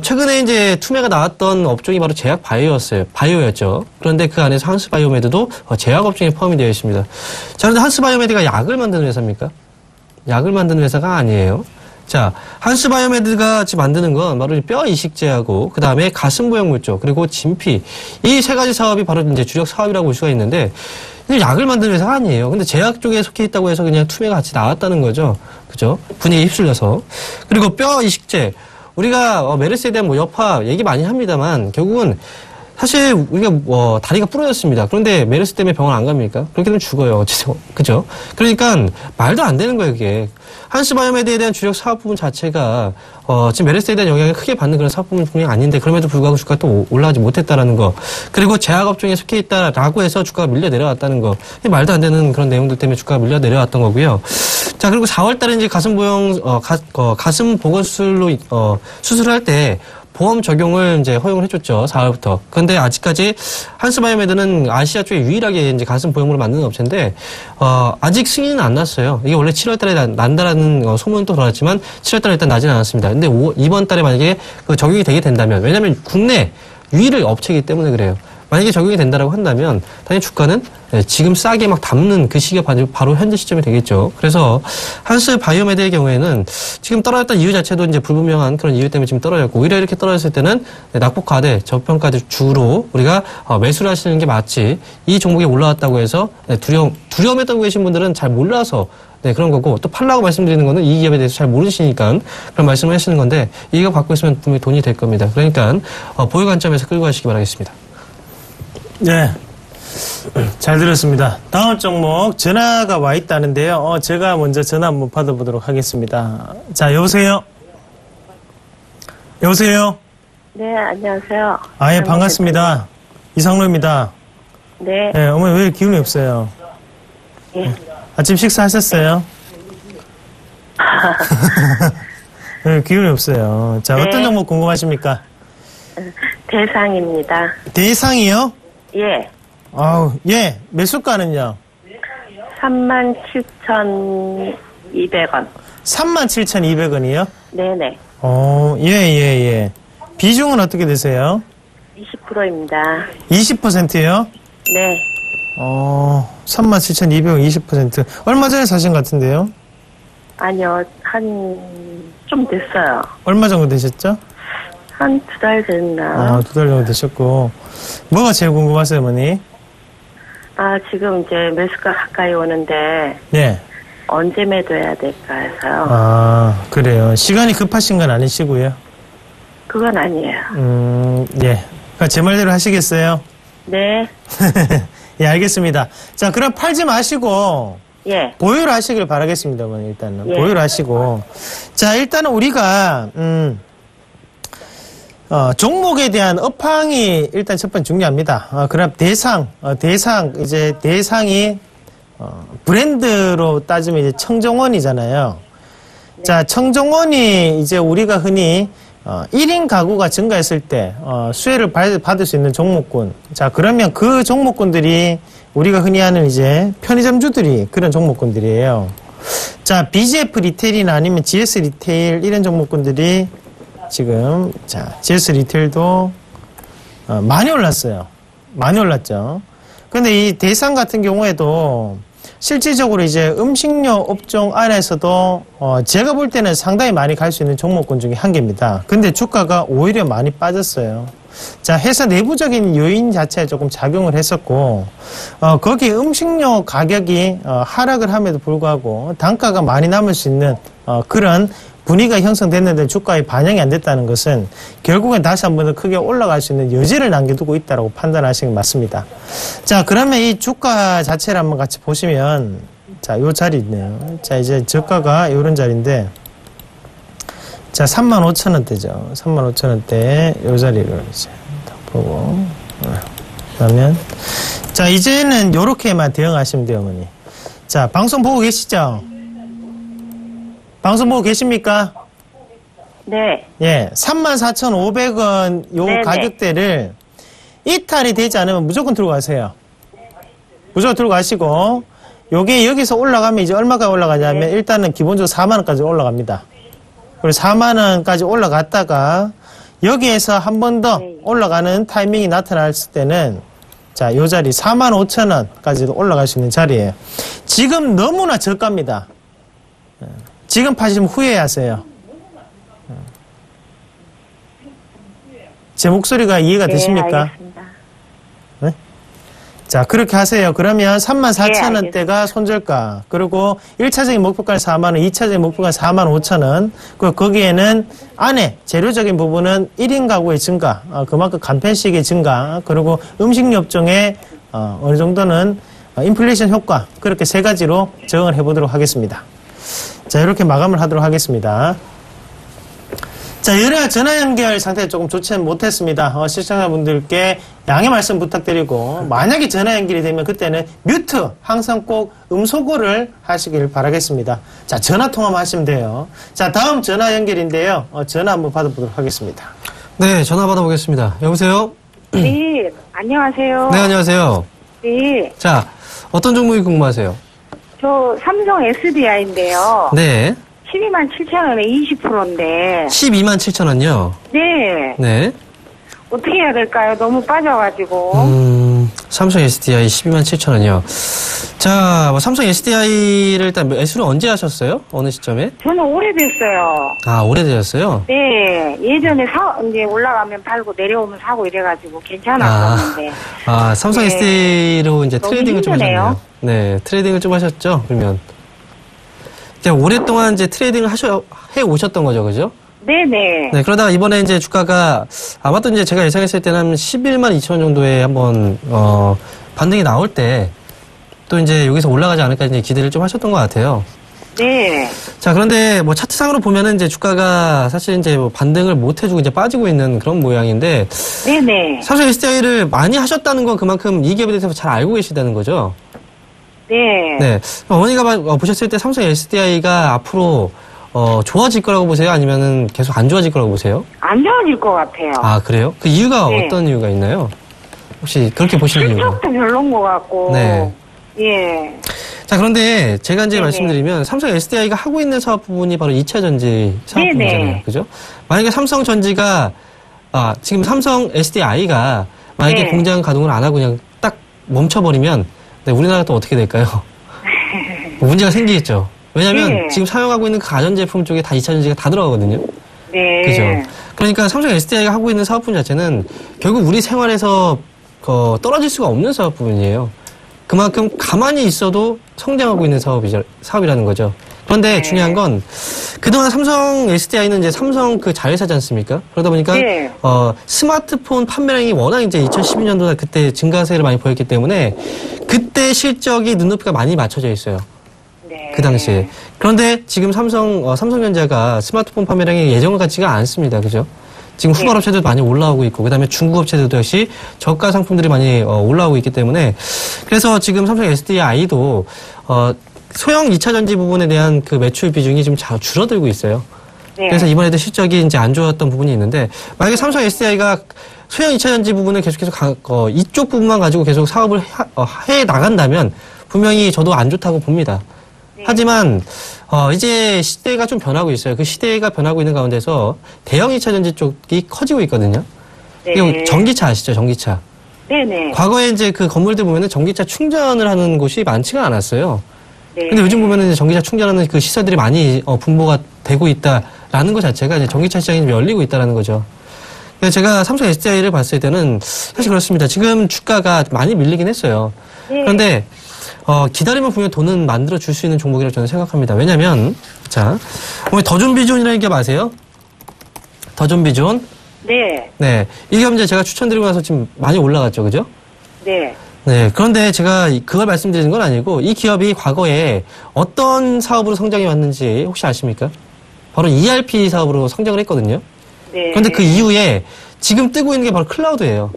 최근에 이제 투매가 나왔던 업종이 바로 제약 바이오였죠. 그런데 그 안에서 한스바이오메드도 제약 업종에 포함이 되어 있습니다. 자, 그런데 한스바이오메드가 약을 만드는 회사입니까? 약을 만드는 회사가 아니에요. 자, 한스바이오메드가 지금 만드는 건 바로 뼈 이식제하고, 그 다음에 가슴 보형물 쪽, 그리고 진피. 이 세 가지 사업이 바로 이제 주력 사업이라고 볼 수가 있는데, 약을 만드는 회사가 아니에요. 근데 제약 쪽에 속해 있다고 해서 그냥 투매가 같이 나왔다는 거죠. 그죠? 분위기에 휩쓸려서. 그리고 뼈 이식제. 우리가 메르스에 대한 뭐 여파 얘기 많이 합니다만 결국은 사실 우리가 다리가 부러졌습니다. 그런데 메르스 때문에 병원 안 갑니까? 그렇게 되면 죽어요. 그죠? 그러니까 말도 안 되는 거예요, 이게. 한스바이오메드에 대한 주력 사업 부분 자체가 지금 메르스에 대한 영향을 크게 받는 그런 사업 부분이 분명히 아닌데 그럼에도 불구하고 주가가 또 올라가지 못했다라는 거. 그리고 제약업종에 속해 있다라고 해서 주가가 밀려 내려왔다는 거. 말도 안 되는 그런 내용들 때문에 주가가 밀려 내려왔던 거고요. 자, 그리고 4월 달에 이제 가슴 보건 수술을 할 때 보험 적용을 이제 허용을 해줬죠. 4월부터. 그런데 아직까지 한스바이오메드는 아시아 쪽에 유일하게 이제 가슴 보형물을 만드는 업체인데, 아직 승인은 안 났어요. 이게 원래 7월 달에 난다라는 소문은 또 돌았지만 7월 달에 일단 나지는 않았습니다. 근데 이번 달에 만약에 그 적용이 되게 된다면, 왜냐면 국내 유일의 업체이기 때문에 그래요. 만약에 적용이 된다라고 한다면 당연히 주가는 지금 싸게 막 담는 그 시기가 바로 현재 시점이 되겠죠. 그래서 한스바이오메드의 경우에는 지금 떨어졌던 이유 자체도 이제 불분명한 그런 이유 때문에 지금 떨어졌고, 오히려 이렇게 떨어졌을 때는 낙폭 과대, 저평가대 주로 우리가 매수를 하시는 게 맞지, 이 종목이 올라왔다고 해서 두려움했다고 계신 분들은 잘 몰라서 그런 거고, 또 팔라고 말씀드리는 거는 이 기업에 대해서 잘 모르시니까 그런 말씀을 하시는 건데, 이 기업 갖고 있으면 분명히 돈이 될 겁니다. 그러니까 보유 관점에서 끌고 가시기 바라겠습니다. 네. 잘 들었습니다. 다음 종목 전화가 와 있다는데요. 제가 먼저 전화 한번 받아보도록 하겠습니다. 자, 여보세요? 여보세요? 네, 안녕하세요. 예, 반갑습니다. 이상로입니다. 네. 네, 어머니 왜 기운이 없어요? 예. 아침 식사하셨어요? 네, 기운이 없어요. 자, 네. 어떤 종목 궁금하십니까? 대상입니다. 대상이요? 예. 예. 매수가는요? 37,200원. 37,200원이요? 네네. 예. 비중은 어떻게 되세요? 20%입니다. 20%요? 네. 37,200원 20%. 얼마 전에 사신 것 같은데요? 아니요, 좀 됐어요. 얼마 정도 되셨죠? 한 2달 됐나? 2달 정도 되셨고. 뭐가 제일 궁금하세요, 어머니? 지금 이제 매수가 가까이 오는데, 예. 언제 매도해야 될까 해서요. 그래요. 시간이 급하신 건 아니시고요. 그건 아니에요. 예. 그러니까 제 말대로 하시겠어요? 네. 예, 알겠습니다. 자, 그럼 팔지 마시고, 예. 보유를 하시길 바라겠습니다, 어머니, 일단은. 예. 보유를 하시고. 자, 일단은 우리가, 종목에 대한 업황이 일단 첫 번째 중요합니다. 그럼 대상이, 브랜드로 따지면 이제 청정원이잖아요. 자, 청정원이 이제 우리가 흔히, 1인 가구가 증가했을 때, 수혜를 받을 수 있는 종목군. 자, 그러면 그 종목군들이 우리가 흔히 하는 이제 편의점주들이 그런 종목군들이에요. 자, BGF 리테일이나 아니면 GS 리테일 이런 종목군들이 지금, 자, GS 리테일도, 많이 올랐어요. 많이 올랐죠. 근데 이 대상 같은 경우에도 실질적으로 이제 음식료 업종 안에서도 제가 볼 때는 상당히 많이 갈 수 있는 종목군 중에 한 개입니다. 근데 주가가 오히려 많이 빠졌어요. 자, 회사 내부적인 요인 자체에 조금 작용을 했었고, 거기에 음식료 가격이 하락을 함에도 불구하고 단가가 많이 남을 수 있는 그런 분위기가 형성됐는데 주가에 반영이 안 됐다는 것은 결국엔 다시 한 번 더 크게 올라갈 수 있는 여지를 남겨두고 있다고 판단하시는 게 맞습니다. 자, 그러면 이 주가 자체를 한번 같이 보시면, 자, 요 자리 있네요. 자, 이제 저가가 요런 자리인데, 자, 35,000원대죠. 35,000원대 요 자리를 이제 딱 보고, 그러면, 자, 이제는 요렇게만 대응하시면 돼요, 어머니. 자, 방송 보고 계시죠? 방송 보고 계십니까? 네. 예, 34,500원 요 네네. 가격대를 이탈이 되지 않으면 무조건 들고 가세요. 무조건 들고 가시고, 요게 여기서 올라가면 이제 얼마까지 올라가냐면 일단은 기본적으로 4만원까지 올라갑니다. 그리고 4만원까지 올라갔다가 여기에서 한 번 더 올라가는 타이밍이 나타났을 때는 자, 요 자리 45,000원까지도 올라갈 수 있는 자리예요. 지금 너무나 저가입니다. 지금 파시면 후회하세요. 제 목소리가 이해가 되십니까? 알겠습니다. 네? 자, 그렇게 하세요. 그러면 34,000원대가 알겠습니다. 손절가. 그리고 1차적인 목표가는 4만원, 2차적인 목표가는 45,000원. 그리고 거기에는 안에 재료적인 부분은 1인 가구의 증가, 그만큼 간편식의 증가, 그리고 음식료 업종의 어느 정도는 인플레이션 효과. 그렇게 세 가지로 적응을 해보도록 하겠습니다. 자, 이렇게 마감을 하도록 하겠습니다. 자, 여러 전화 연결 상태가 조금 좋지 못했습니다. 시청자분들께 양해 말씀 부탁드리고, 만약에 전화 연결이 되면 그때는 뮤트, 항상 꼭 음소거를 하시길 바라겠습니다. 자, 전화 통화만 하시면 돼요. 자, 다음 전화 연결인데요. 전화 한번 받아보도록 하겠습니다. 네, 전화 받아보겠습니다. 여보세요? 네, 안녕하세요. 네, 안녕하세요. 네, 자, 어떤 종목이 궁금하세요? 저 삼성 SDI인데요. 네. 127,000원에 20%인데. 127,000원이요? 네. 네. 어떻게 해야 될까요? 너무 빠져가지고. 삼성 SDI 127,000원이요. 자, 뭐 삼성 SDI를 일단 매수를 언제 하셨어요? 어느 시점에? 저는 오래됐어요. 아, 오래되셨어요? 네, 예전에 이제 올라가면 팔고 내려오면 사고 이래가지고 괜찮았었는데. 삼성 네. SDI로 이제 너무 트레이딩을 좀 힘드네요. 하셨네요. 네, 트레이딩을 좀 하셨죠? 그러면. 오랫동안 이제 트레이딩을 해 오셨던 거죠, 그죠? 네네. 네, 그러다가 이번에 이제 주가가 아마도 이제 제가 예상했을 때는 한 11만 2천 원 정도에 한번, 반등이 나올 때 또 이제 여기서 올라가지 않을까 이제 기대를 좀 하셨던 것 같아요. 네. 자, 그런데 뭐 차트상으로 보면은 이제 주가가 사실 이제 뭐 반등을 못 해주고 이제 빠지고 있는 그런 모양인데. 네네. 삼성 SDI를 많이 하셨다는 건 그만큼 이 기업에 대해서 잘 알고 계시다는 거죠? 네. 네. 어머니가 보셨을 때 삼성 SDI가 앞으로 좋아질 거라고 보세요? 아니면은 계속 안 좋아질 거라고 보세요? 안 좋아질 것 같아요. 아, 그래요? 그 이유가 네. 어떤 이유가 있나요? 혹시 그렇게 보시는 이유가? 실적도 별론 것 같고. 네. 예. 자, 그런데 제가 이제 네네. 말씀드리면 삼성 SDI가 하고 있는 사업 부분이 바로 2차 전지 사업 네네. 부분이잖아요. 그죠? 만약에 삼성 전지가, 지금 삼성 SDI가 만약에 네. 공장 가동을 안 하고 그냥 딱 멈춰버리면 네, 우리나라가 또 어떻게 될까요? 문제가 생기겠죠. 왜냐면 네. 지금 사용하고 있는 그 가전제품 쪽에 다 2차 전지가 다 들어가거든요. 네. 그죠? 그러니까 삼성 SDI가 하고 있는 사업 부분 자체는 결국 우리 생활에서 떨어질 수가 없는 사업 부분이에요. 그만큼 가만히 있어도 성장하고 있는 사업이라는 거죠. 그런데 네. 중요한 건 그동안 삼성 SDI는 이제 삼성 그 자회사지 않습니까? 그러다 보니까 네. 스마트폰 판매량이 워낙 이제 2012년도에 그때 증가세를 많이 보였기 때문에 그때 실적이 눈높이가 많이 맞춰져 있어요. 네. 그 당시에. 그런데 지금 삼성전자가 스마트폰 판매량이 예전 같지가 않습니다. 그죠? 지금 네. 후발 업체들도 많이 올라오고 있고, 그 다음에 중국 업체들도 역시 저가 상품들이 많이 올라오고 있기 때문에, 그래서 지금 삼성 SDI도 소형 2차 전지 부분에 대한 그 매출 비중이 좀 줄어들고 있어요. 네. 그래서 이번에도 실적이 이제 안 좋았던 부분이 있는데, 만약에 삼성 SDI가 소형 2차 전지 부분을 계속해서 이쪽 부분만 가지고 계속 사업을 해 나간다면 분명히 저도 안 좋다고 봅니다. 네. 하지만 이제 시대가 좀 변하고 있어요. 그 시대가 변하고 있는 가운데서 대형 2차 전지 쪽이 커지고 있거든요. 네. 그리고 전기차 아시죠? 전기차. 네네. 과거에 이제 그 건물들 보면은 전기차 충전을 하는 곳이 많지가 않았어요. 네. 근데 요즘 보면은 이제 전기차 충전하는 그 시설들이 많이 분보가 되고 있다라는 것 자체가 이제 전기차 시장이 좀 열리고 있다라는 거죠. 그래서 제가 삼성 SDI를 봤을 때는 사실 그렇습니다. 지금 주가가 많이 밀리긴 했어요. 네. 그런데 기다리면 분명 돈은 만들어 줄 수 있는 종목이라고 저는 생각합니다. 왜냐면 자, 오늘 더존비존이라는 기업 아세요? 더존비존. 네. 네. 이 기업 이제 제가 추천드리고 나서 지금 많이 올라갔죠. 그죠? 네. 네. 그런데 제가 그걸 말씀드리는 건 아니고 이 기업이 과거에 어떤 사업으로 성장해 왔는지 혹시 아십니까? 바로 ERP 사업으로 성장을 했거든요. 네. 그런데 그 이후에 지금 뜨고 있는 게 바로 클라우드예요.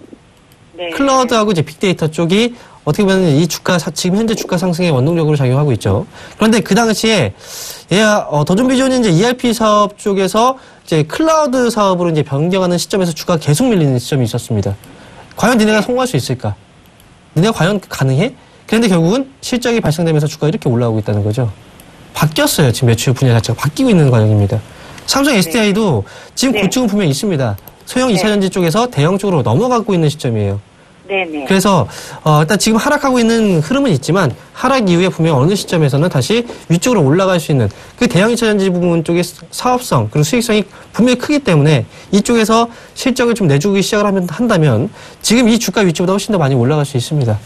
네. 클라우드하고 이제 빅데이터 쪽이 어떻게 보면 이 지금 현재 주가 상승에 원동력으로 작용하고 있죠. 그런데 그 당시에 더존비존이 이제 ERP 사업 쪽에서 이제 클라우드 사업으로 이제 변경하는 시점에서 주가가 계속 밀리는 시점이 있었습니다. 과연 니네가 성공할 수 있을까? 니네가 과연 가능해? 그런데 결국은 실적이 발생되면서 주가가 이렇게 올라오고 있다는 거죠. 바뀌었어요. 지금 매출 분야 자체가 바뀌고 있는 과정입니다. 삼성 SDI도 지금 네. 고충은 분명히 있습니다. 소형 2차전지 쪽에서 대형 쪽으로 넘어가고 있는 시점이에요. 네네. 그래서 일단 지금 하락하고 있는 흐름은 있지만 하락 이후에 분명 어느 시점에서는 다시 위쪽으로 올라갈 수 있는 그 대형 2차전지 부분 쪽의 사업성 그리고 수익성이 분명히 크기 때문에 이쪽에서 실적을 좀 내주기 시작을 한다면 지금 이 주가 위치보다 훨씬 더 많이 올라갈 수 있습니다.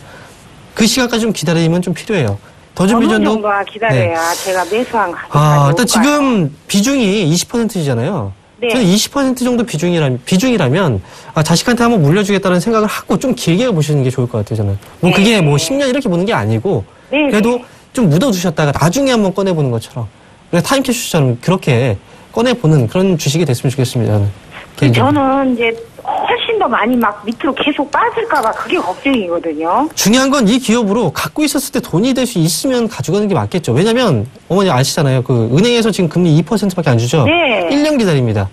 그 시간까지 좀 기다리면 좀 필요해요. 더존비존도 어느 정도가 기다려야 제가 매수한 가격까지 일단 올까요? 지금 비중이 20%잖아요. 네. 저는 20% 정도 비중이라면 자식한테 한번 물려주겠다는 생각을 하고 좀 길게 보시는 게 좋을 것 같아요. 저는 뭐 네. 그게 뭐 10년 이렇게 보는 게 아니고 네. 그래도 좀 묻어두셨다가 나중에 한번 꺼내보는 것처럼 타임캡슐처럼 그렇게 꺼내보는 그런 주식이 됐으면 좋겠습니다. 저는 개인적으로. 저는 이제 훨씬 더 많이 막 밑으로 계속 빠질까봐 그게 걱정이거든요. 중요한 건 이 기업으로 갖고 있었을 때 돈이 될 수 있으면 가져가는 게 맞겠죠. 왜냐면 어머니 아시잖아요. 그 은행에서 지금 금리 2%밖에 안 주죠. 네. 1년 기다립니다.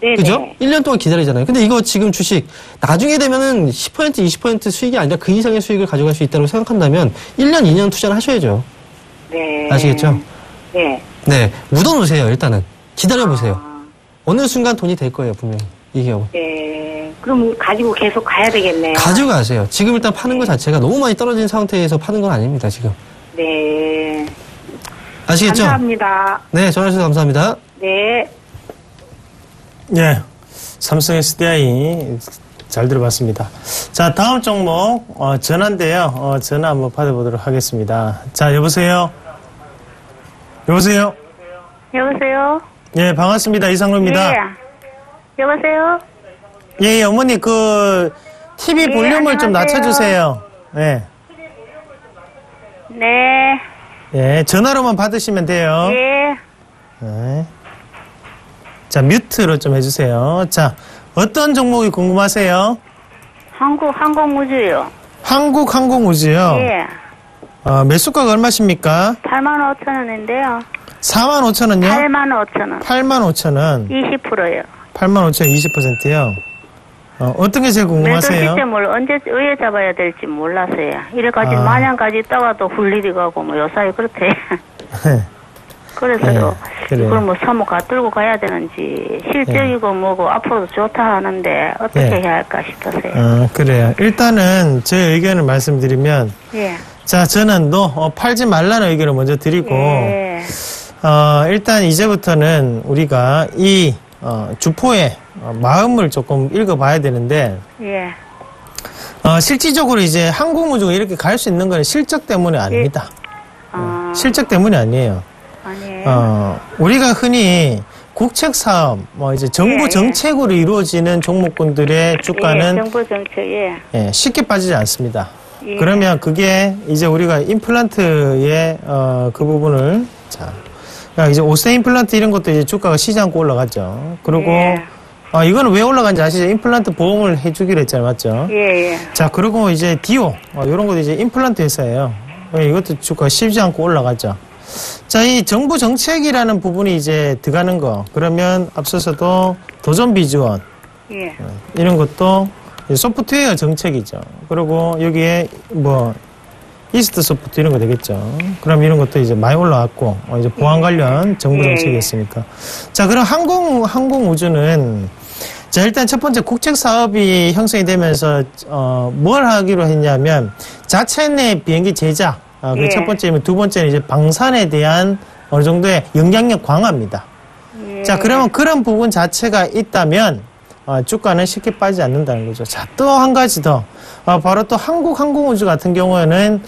네네. 그죠? 1년 동안 기다리잖아요. 근데 이거 지금 주식 나중에 되면은 10%, 20% 수익이 아니라 그 이상의 수익을 가져갈 수 있다고 생각한다면 1년, 2년 투자를 하셔야죠. 네. 아시겠죠? 네. 네. 묻어놓으세요, 일단은. 기다려보세요. 아, 어느 순간 돈이 될 거예요, 분명히. 이 기업은. 네. 그럼 가지고 계속 가야 되겠네요. 가지고 가세요. 지금 일단 파는 것 자체가 너무 많이 떨어진 상태에서 파는 건 아닙니다, 지금. 네. 아시겠죠? 감사합니다. 네, 전화주셔서 감사합니다. 네. 예. 삼성 SDI 잘 들어봤습니다. 자, 다음 종목, 전화인데요. 전화 한번 받아보도록 하겠습니다. 자, 여보세요? 여보세요? 여보세요? 예, 반갑습니다. 이상로입니다. 네. 여보세요? 예, 어머니, TV 네, 볼륨을 좀 안녕하세요. 낮춰주세요. 예. 네. 예, 전화로만 받으시면 돼요. 예. 네. 자, 뮤트로 좀 해주세요. 자, 어떤 종목이 궁금하세요? 항공우주요. 한국항공우주요. 예. 매수가가 얼마십니까? 85,000원인데요. 45,000원요? 85,000원. 85,000원. 20%요. 85,000원 20%요. 어떤 게 제일 매도 궁금하세요? 시점을 언제 왜 잡아야 될지 몰라서요. 이래까지 아. 마냥까지 있다가도 훌리리 가고 뭐 요사이 그렇대. 그래서요. 네, 그래요. 이걸 뭐 사모 가들고 가야 되는지 실적이고 뭐고 앞으로도 좋다 하는데 어떻게 네. 해야 할까 싶어서요. 그래요. 일단은 제 의견을 말씀드리면, 예. 자, 저는 팔지 말라는 의견을 먼저 드리고, 예. 일단 이제부터는 우리가 이 주포의 마음을 조금 읽어봐야 되는데, 예. 실질적으로 이제 항공우주가 이렇게 갈 수 있는 건 실적 때문이 아닙니다. 실적 때문이 아니에요. 아니에요. 우리가 흔히 국책 사업, 이제 정부 예. 정책으로 이루어지는 종목군들의 주가는 예, 정부 정책, 예. 예, 쉽게 빠지지 않습니다. 예. 그러면 그게 이제 우리가 임플란트의 그 부분을 그러니까 이제 오세 임플란트 이런 것도 이제 주가가 쉬지 않고 올라갔죠. 그리고 예. 이거는 왜 올라간지 아시죠? 임플란트 보험을 해주기로 했잖아요, 맞죠? 예, 예. 자, 그리고 이제 디오 이런 것도 이제 임플란트 회사예요. 이것도 주가가 쉽지 않고 올라갔죠. 자, 이 정부 정책이라는 부분이 이제 들어가는 거. 그러면 앞서서도 도전비지원 예. 이런 것도 소프트웨어 정책이죠. 그리고 여기에 이스트 소프트 이런 거 되겠죠. 그럼 이런 것도 이제 많이 올라왔고, 이제 보안 관련 정부 정책이었으니까. 자, 그럼 항공우주는, 자, 일단 첫 번째 국책 사업이 형성이 되면서, 뭘 하기로 했냐면, 자체 내 비행기 제작, 그게 예. 첫 번째이면 두 번째는 이제 방산에 대한 어느 정도의 영향력 강화입니다. 예. 자, 그러면 그런 부분 자체가 있다면 주가는 쉽게 빠지지 않는다는 거죠. 자, 또 한 가지 더. 바로 또 한국항공우주 같은 경우에는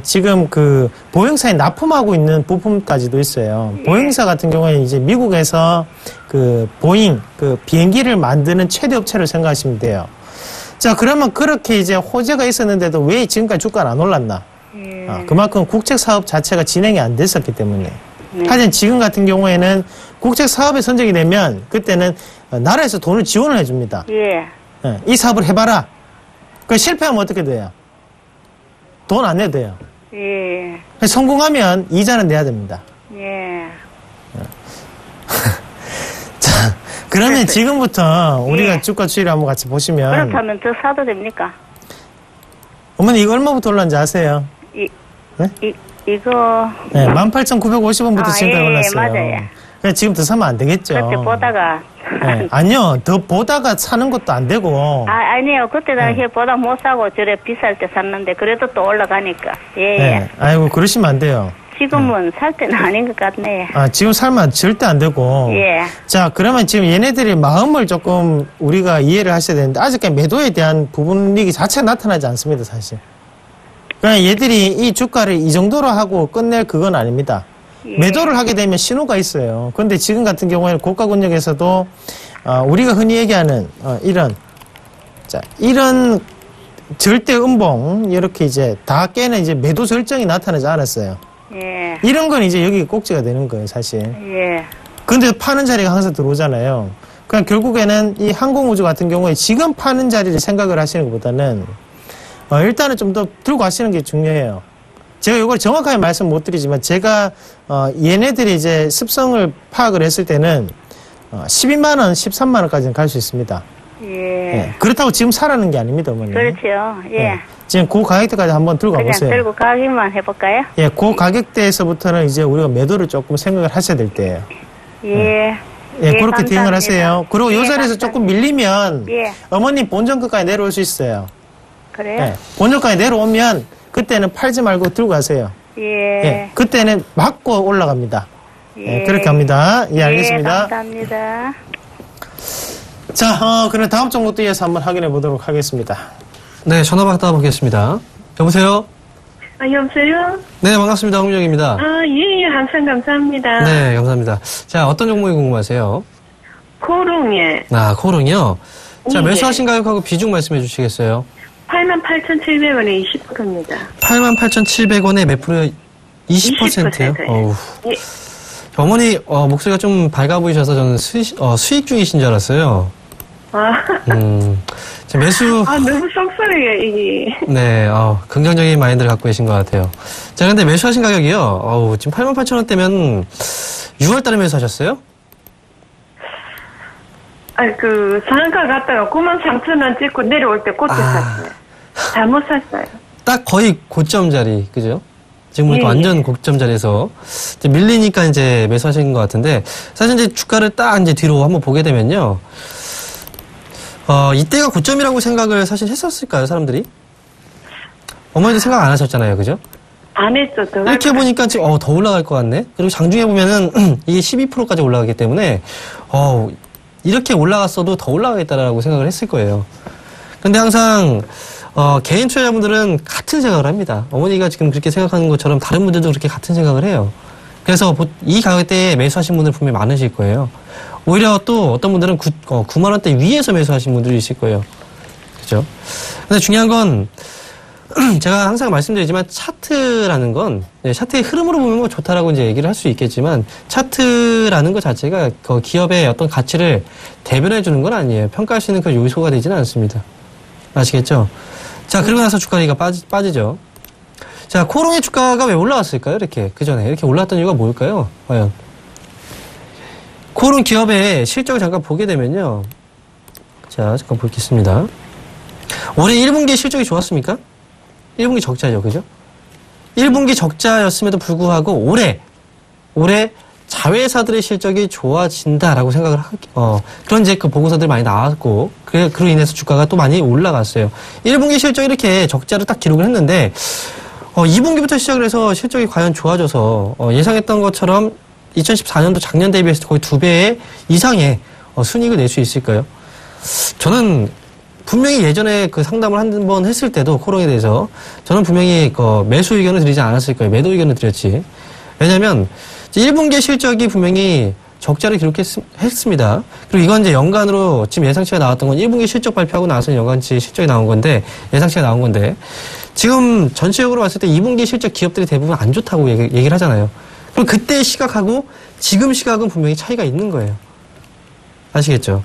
지금 그 보행사에 납품하고 있는 부품까지도 있어요. 보행사 같은 경우에는 이제 미국에서 그 보잉 그 비행기를 만드는 최대 업체로 생각하시면 돼요. 자, 그러면 그렇게 이제 호재가 있었는데도 왜 지금까지 주가는 안 올랐나? 그만큼 국책 사업 자체가 진행이 안 됐었기 때문에. 하지만 지금 같은 경우에는 국책 사업에 선정이 되면 그때는 나라에서 돈을 지원을 해줍니다. 예. 이 사업을 해봐라. 그 실패하면 어떻게 돼요? 돈 안 내도 돼요. 예. 성공하면 이자는 내야 됩니다. 예. 자, 그러면 지금부터 우리가 주가 추이를 한번 같이 보시면. 그렇다면 더 사도 됩니까? 어머니 이거 얼마부터 올랐는지 아세요? 이거. 네, 18,950원부터 지금까지 예, 올랐어요. 맞아요. 그래서 지금 더 사면 안 되겠죠. 그때 보다가. 네, 아니요, 더 보다가 사는 것도 안 되고. 아니에요. 그때 당시에 보다 못 사고 저래 비쌀 때 샀는데 그래도 또 올라가니까. 예, 네, 예. 아이고, 그러시면 안 돼요. 지금은 살 때는 아닌 것 같네. 지금 살면 절대 안 되고. 예. 자, 그러면 지금 얘네들의 마음을 조금 우리가 이해를 하셔야 되는데, 아직까지 매도에 대한 부분이 자체가 나타나지 않습니다, 사실. 그러니까 얘들이 이 주가를 이 정도로 하고 끝낼 그건 아닙니다. 예. 매도를 하게 되면 신호가 있어요. 그런데 지금 같은 경우에는 고가 권역에서도 우리가 흔히 얘기하는 이런 절대 음봉 이렇게 이제 다 깨는 이제 매도 절정이 나타나지 않았어요. 예. 이런 건 이제 여기 꼭지가 되는 거예요, 사실. 예. 근데 파는 자리가 항상 들어오잖아요. 그러니까 결국에는 이 항공우주 같은 경우에 지금 파는 자리를 생각을 하시는 것보다는 일단은 좀 더 들고 가시는 게 중요해요. 제가 이걸 정확하게 말씀 못 드리지만 제가 얘네들이 이제 습성을 파악을 했을 때는 12만 원, 13만 원까지는 갈 수 있습니다. 예. 예. 그렇다고 지금 사라는 게 아닙니다, 어머니. 그렇죠. 예. 예. 지금 그 가격대까지 한번 들고 그냥 가보세요. 들고 가기만 해볼까요? 예, 그 가격대에서부터는 이제 우리가 매도를 조금 생각을 하셔야 될 때예요. 예. 예, 그렇게 감사합니다. 대응을 하세요. 그리고 이 자리에서 조금 밀리면 예. 어머님 본전가까지 내려올 수 있어요. 그래요? 예, 본전가에 내려오면 그때는 팔지 말고 들고 가세요. 예. 예, 그때는 맞고 올라갑니다. 예. 그렇게 합니다. 예, 알겠습니다. 예, 감사합니다. 자, 그럼 다음 종목도 이어서 한번 확인해 보도록 하겠습니다. 네, 전화 받아보겠습니다. 여보세요? 여보세요? 네, 반갑습니다. 홍명입니다. 예, 항상 감사합니다. 네, 감사합니다. 자, 어떤 종목이 궁금하세요? 코롱에 코롱이요? 자, 예. 매수하신 가격하고 비중 말씀해 주시겠어요? 88,700원에 20%입니다. 88,700원에 몇 프로? 20%요? 20%요. 어우. 예. 어머니, 목소리가 좀 밝아 보이셔서 저는 수익 중이신 줄 알았어요. 자, 매수. 너무 쏙쏙해요, 이게. 네, 긍정적인 마인드를 갖고 계신 것 같아요. 자, 근데 매수하신 가격이요? 지금 88,000원대면 6월 달에 매수하셨어요? 상한가 갔다가 93,000원 찍고 내려올 때 그때 샀어요. 잘못 샀어요. 딱 거의 고점 자리, 그죠? 지금 보니까 예, 완전 고점 자리에서 이제 밀리니까 이제 매수하신 것 같은데, 사실 이제 주가를 딱 이제 뒤로 한번 보게 되면요. 이때가 고점이라고 생각을 사실 했었을까요, 사람들이? 어머니도 생각 안 하셨잖아요, 그죠? 안 했죠, 더. 이렇게 보니까 지금, 더 올라갈 것 같네? 그리고 장중에 보면은, 이게 12%까지 올라가기 때문에, 이렇게 올라갔어도 더 올라가겠다라고 생각을 했을 거예요. 근데 항상, 개인 투자자분들은 같은 생각을 합니다. 어머니가 지금 그렇게 생각하는 것처럼 다른 분들도 그렇게 같은 생각을 해요. 그래서 이 가격대에 매수하신 분들 분명히 많으실 거예요. 오히려 또 어떤 분들은 9만원대 위에서 매수하신 분들이 있을 거예요. 그죠? 근데 중요한 건, 제가 항상 말씀드리지만 차트라는 건, 차트의 흐름으로 보면 뭐 좋다라고 이제 얘기를 할 수 있겠지만, 차트라는 것 자체가 그 기업의 어떤 가치를 대변해 주는 건 아니에요. 평가할 수 있는 그 요소가 되지는 않습니다. 아시겠죠? 자, 그러고 나서 주가가 빠지죠. 자, 코롱의 주가가 왜 올라왔을까요? 이렇게, 그 전에. 이렇게 올라왔던 이유가 뭘까요? 과연. 코롱 기업의 실적을 잠깐 보게 되면요. 자, 잠깐 보겠습니다. 올해 1분기 실적이 좋았습니까? 1분기 적자죠, 그죠? 1분기 적자였음에도 불구하고 올해 자회사들의 실적이 좋아진다라고 생각을 그런 이제 그 보고서들이 많이 나왔고, 그로 인해서 주가가 또 많이 올라갔어요. 1분기 실적 이렇게 적자를 딱 기록을 했는데, 2분기부터 시작을 해서 실적이 과연 좋아져서 예상했던 것처럼 2014년도 작년 대비해서 거의 2배 이상의 순이익을 낼 수 있을까요? 저는 분명히 예전에 그 상담을 한 번 했을 때도 코롱에 대해서 저는 분명히 매수 의견을 드리지 않았을 거예요. 매도 의견을 드렸지. 왜냐하면 1분기 실적이 분명히 적자를 기록했습니다. 그리고 이건 이제 연간으로 지금 예상치가 나왔던 건 1분기 실적 발표하고 나서 연간치 실적이 나온 건데, 예상치가 나온 건데, 지금 전체적으로 봤을 때 2분기 실적 기업들이 대부분 안 좋다고 얘기를 하잖아요. 그럼 그때 시각하고 지금 시각은 분명히 차이가 있는 거예요. 아시겠죠?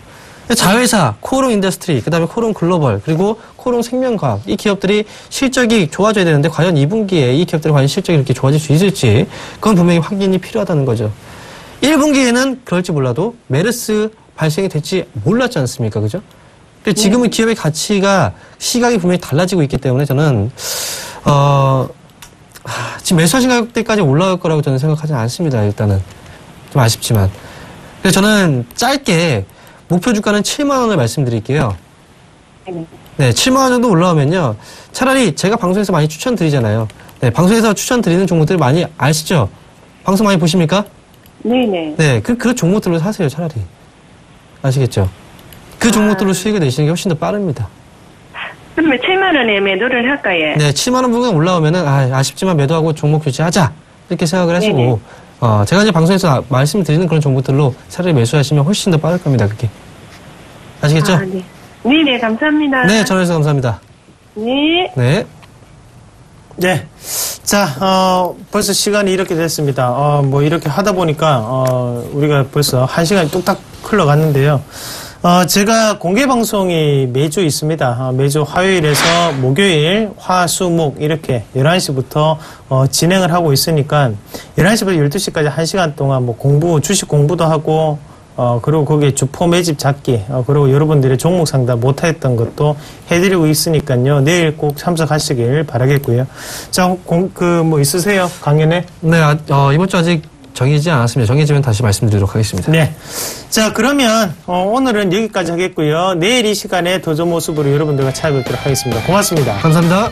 자회사, 코오롱 인더스트리, 그 다음에 코오롱 글로벌, 그리고 코오롱 생명과학, 이 기업들이 실적이 좋아져야 되는데 과연 2분기에 이 기업들이 과연 실적이 이렇게 좋아질 수 있을지, 그건 분명히 확인이 필요하다는 거죠. 1분기에는 그럴지 몰라도 메르스 발생이 될지 몰랐지 않습니까? 그죠? 지금은 기업의 가치가, 시각이 분명히 달라지고 있기 때문에 저는, 지금 매수하신 가격대까지 올라갈 거라고 저는 생각하지 않습니다. 일단은. 좀 아쉽지만. 그래서 저는 짧게 목표 주가는 7만 원을 말씀드릴게요. 네, 7만 원 정도 올라오면요. 차라리 제가 방송에서 많이 추천드리잖아요. 네, 방송에서 추천드리는 종목들 많이 아시죠? 방송 많이 보십니까? 네네. 네, 그 종목들로 사세요, 차라리. 아시겠죠? 그 종목들로 수익을 내시는 게 훨씬 더 빠릅니다. 그러면 7만 원에 매도를 할까요? 네, 7만 원 부분 올라오면은, 아쉽지만 매도하고 종목 교체하자. 이렇게 생각을 하시고, 네네. 제가 이제 방송에서 말씀드리는 그런 종목들로 차라리 매수하시면 훨씬 더 빠를 겁니다, 그게. 아시겠죠? 네. 네네, 감사합니다. 네, 전화해서 감사합니다. 네. 네. 네. 자, 벌써 시간이 이렇게 됐습니다. 뭐 이렇게 하다 보니까, 우리가 벌써 1시간이 뚝딱 흘러갔는데요. 제가 공개 방송이 매주 있습니다. 매주 화요일에서 목요일, 화, 수, 목 이렇게 11시부터 진행을 하고 있으니까 11시부터 12시까지 1시간 동안 뭐 주식 공부도 하고 그리고 거기에 주포 매집 잡기, 그리고 여러분들의 종목 상담 못했던 것도 해드리고 있으니까요. 내일 꼭 참석하시길 바라겠고요. 자, 뭐 있으세요? 강연에? 네, 이번 주 아직 정해지지 않았습니다. 정해지면 다시 말씀드리도록 하겠습니다. 네. 자, 그러면 오늘은 여기까지 하겠고요. 내일 이 시간에 더 좋은 모습으로 여러분들과 찾아뵙도록 하겠습니다. 고맙습니다. 감사합니다.